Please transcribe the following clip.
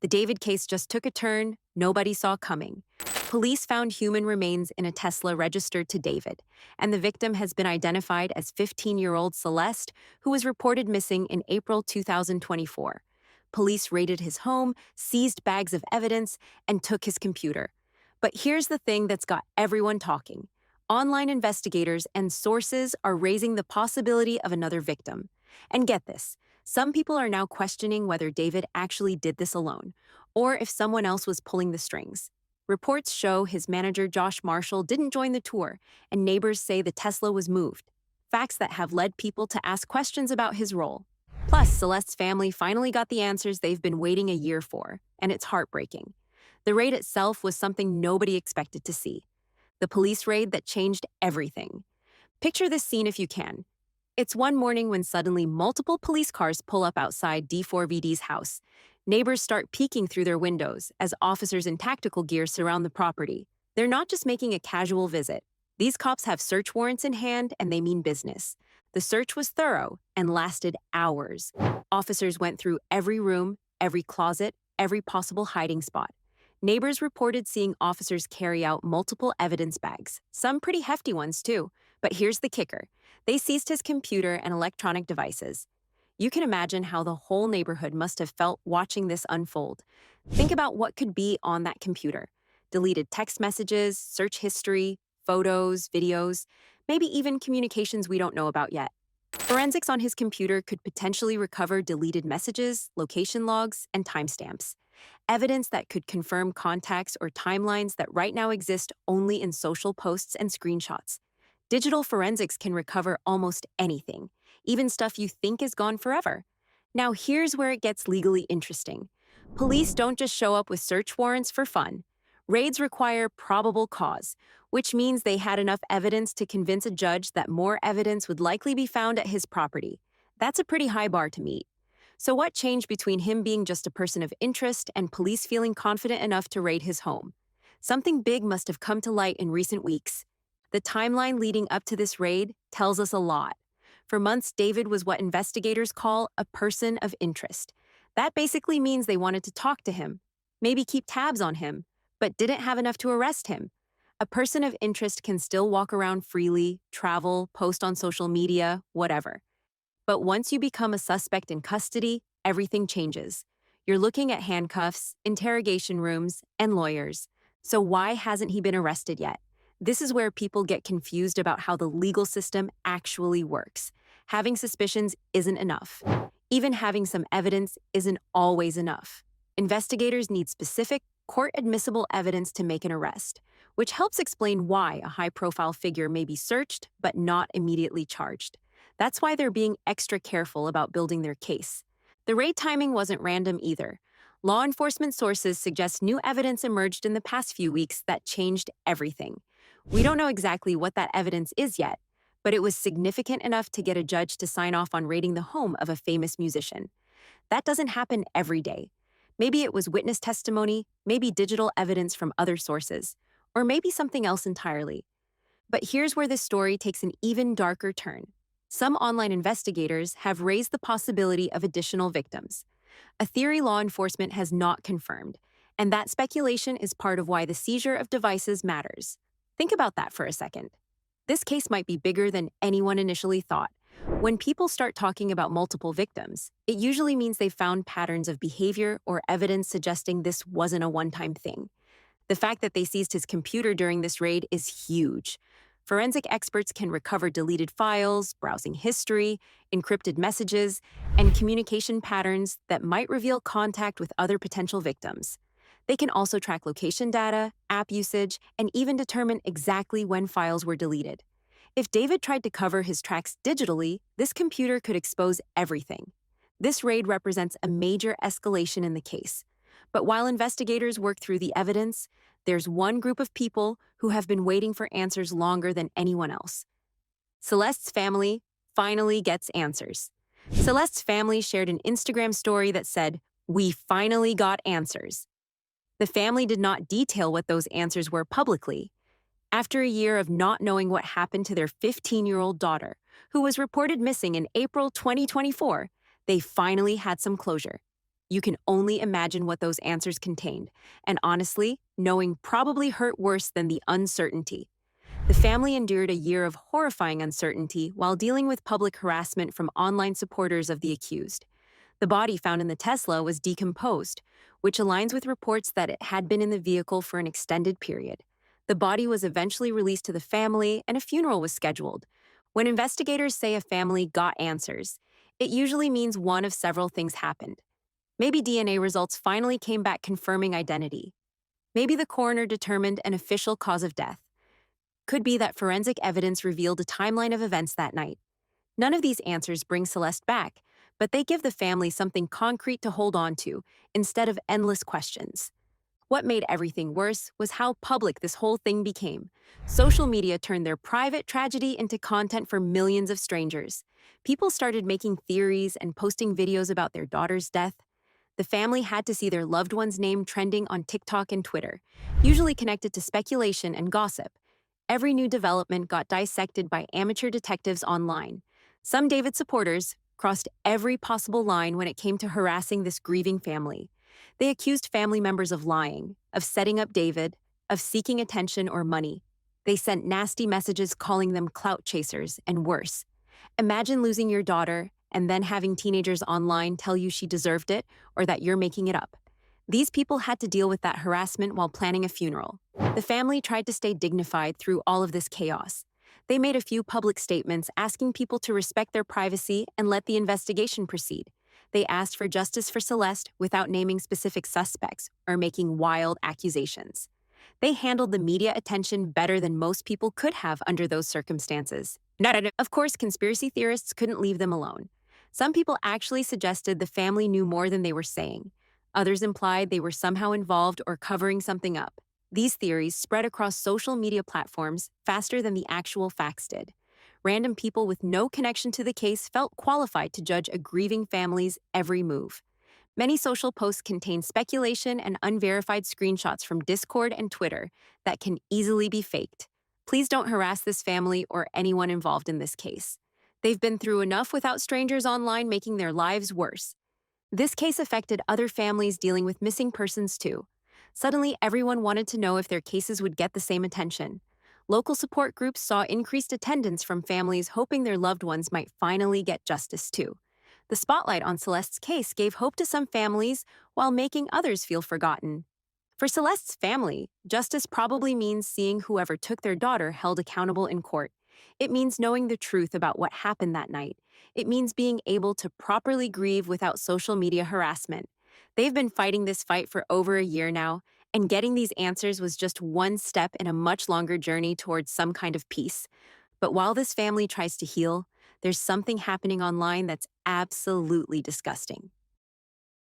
The David case just took a turn nobody saw coming. Police found human remains in a Tesla registered to David, and the victim has been identified as 15-year-old Celeste, who was reported missing in April 2024. Police raided his home, seized bags of evidence, and took his computer. But here's the thing that's got everyone talking. Online investigators and sources are raising the possibility of another victim. And get this, some people are now questioning whether David actually did this alone, or if someone else was pulling the strings. Reports show his manager Josh Marshall didn't join the tour, and neighbors say the Tesla was moved. Facts that have led people to ask questions about his role. Plus, Celeste's family finally got the answers they've been waiting a year for, and it's heartbreaking. The raid itself was something nobody expected to see. The police raid that changed everything. Picture this scene if you can. It's one morning when suddenly multiple police cars pull up outside D4vd's house. Neighbors start peeking through their windows as officers in tactical gear surround the property. They're not just making a casual visit. These cops have search warrants in hand, and they mean business. The search was thorough and lasted hours. Officers went through every room, every closet, every possible hiding spot. Neighbors reported seeing officers carry out multiple evidence bags, some pretty hefty ones too. But here's the kicker. They seized his computer and electronic devices. You can imagine how the whole neighborhood must have felt watching this unfold. Think about what could be on that computer. Deleted text messages, search history, photos, videos, maybe even communications we don't know about yet. Forensics on his computer could potentially recover deleted messages, location logs, and timestamps. Evidence that could confirm contacts or timelines that right now exist only in social posts and screenshots. Digital forensics can recover almost anything, even stuff you think is gone forever. Now here's where it gets legally interesting. Police don't just show up with search warrants for fun. Raids require probable cause, which means they had enough evidence to convince a judge that more evidence would likely be found at his property. That's a pretty high bar to meet. So what changed between him being just a person of interest and police feeling confident enough to raid his home? Something big must have come to light in recent weeks. The timeline leading up to this raid tells us a lot. For months, David was what investigators call a person of interest. That basically means they wanted to talk to him, maybe keep tabs on him, but didn't have enough to arrest him. A person of interest can still walk around freely, travel, post on social media, whatever. But once you become a suspect in custody, everything changes. You're looking at handcuffs, interrogation rooms, and lawyers. So why hasn't he been arrested yet? This is where people get confused about how the legal system actually works. Having suspicions isn't enough. Even having some evidence isn't always enough. Investigators need specific, court-admissible evidence to make an arrest, which helps explain why a high-profile figure may be searched but not immediately charged. That's why they're being extra careful about building their case. The raid timing wasn't random either. Law enforcement sources suggest new evidence emerged in the past few weeks that changed everything. We don't know exactly what that evidence is yet, but it was significant enough to get a judge to sign off on raiding the home of a famous musician. That doesn't happen every day. Maybe it was witness testimony, maybe digital evidence from other sources, or maybe something else entirely. But here's where this story takes an even darker turn. Some online investigators have raised the possibility of additional victims, a theory law enforcement has not confirmed, and that speculation is part of why the seizure of devices matters. Think about that for a second. This case might be bigger than anyone initially thought. When people start talking about multiple victims, it usually means they've found patterns of behavior or evidence suggesting this wasn't a one-time thing. The fact that they seized his computer during this raid is huge. Forensic experts can recover deleted files, browsing history, encrypted messages, and communication patterns that might reveal contact with other potential victims. They can also track location data, app usage, and even determine exactly when files were deleted. If David tried to cover his tracks digitally, this computer could expose everything. This raid represents a major escalation in the case. But while investigators work through the evidence, there's one group of people who have been waiting for answers longer than anyone else. Celeste's family finally gets answers. Celeste's family shared an Instagram story that said, "We finally got answers." The family did not detail what those answers were publicly. After a year of not knowing what happened to their 15-year-old daughter, who was reported missing in April 2024, they finally had some closure. You can only imagine what those answers contained, and honestly, knowing probably hurt worse than the uncertainty. The family endured a year of horrifying uncertainty while dealing with public harassment from online supporters of the accused. The body found in the Tesla was decomposed, which aligns with reports that it had been in the vehicle for an extended period. The body was eventually released to the family, and a funeral was scheduled. When investigators say a family got answers, it usually means one of several things happened. Maybe DNA results finally came back confirming identity. Maybe the coroner determined an official cause of death. Could be that forensic evidence revealed a timeline of events that night. None of these answers bring Celeste back, but they give the family something concrete to hold on to instead of endless questions. What made everything worse was how public this whole thing became. Social media turned their private tragedy into content for millions of strangers. People started making theories and posting videos about their daughter's death. The family had to see their loved one's name trending on TikTok and Twitter, usually connected to speculation and gossip. Every new development got dissected by amateur detectives online. Some David supporters crossed every possible line when it came to harassing this grieving family. They accused family members of lying, of setting up David, of seeking attention or money. They sent nasty messages calling them clout chasers and worse. Imagine losing your daughter and then having teenagers online tell you she deserved it or that you're making it up. These people had to deal with that harassment while planning a funeral. The family tried to stay dignified through all of this chaos. They made a few public statements asking people to respect their privacy and let the investigation proceed. They asked for justice for Celeste without naming specific suspects or making wild accusations. They handled the media attention better than most people could have under those circumstances. Of course, conspiracy theorists couldn't leave them alone. Some people actually suggested the family knew more than they were saying. Others implied they were somehow involved or covering something up. These theories spread across social media platforms faster than the actual facts did. Random people with no connection to the case felt qualified to judge a grieving family's every move. Many social posts contain speculation and unverified screenshots from Discord and Twitter that can easily be faked. Please don't harass this family or anyone involved in this case. They've been through enough without strangers online making their lives worse. This case affected other families dealing with missing persons too. Suddenly, everyone wanted to know if their cases would get the same attention. Local support groups saw increased attendance from families hoping their loved ones might finally get justice too. The spotlight on Celeste's case gave hope to some families while making others feel forgotten. For Celeste's family, justice probably means seeing whoever took their daughter held accountable in court. It means knowing the truth about what happened that night. It means being able to properly grieve without social media harassment. They've been fighting this fight for over a year now, and getting these answers was just one step in a much longer journey towards some kind of peace. But while this family tries to heal, there's something happening online that's absolutely disgusting.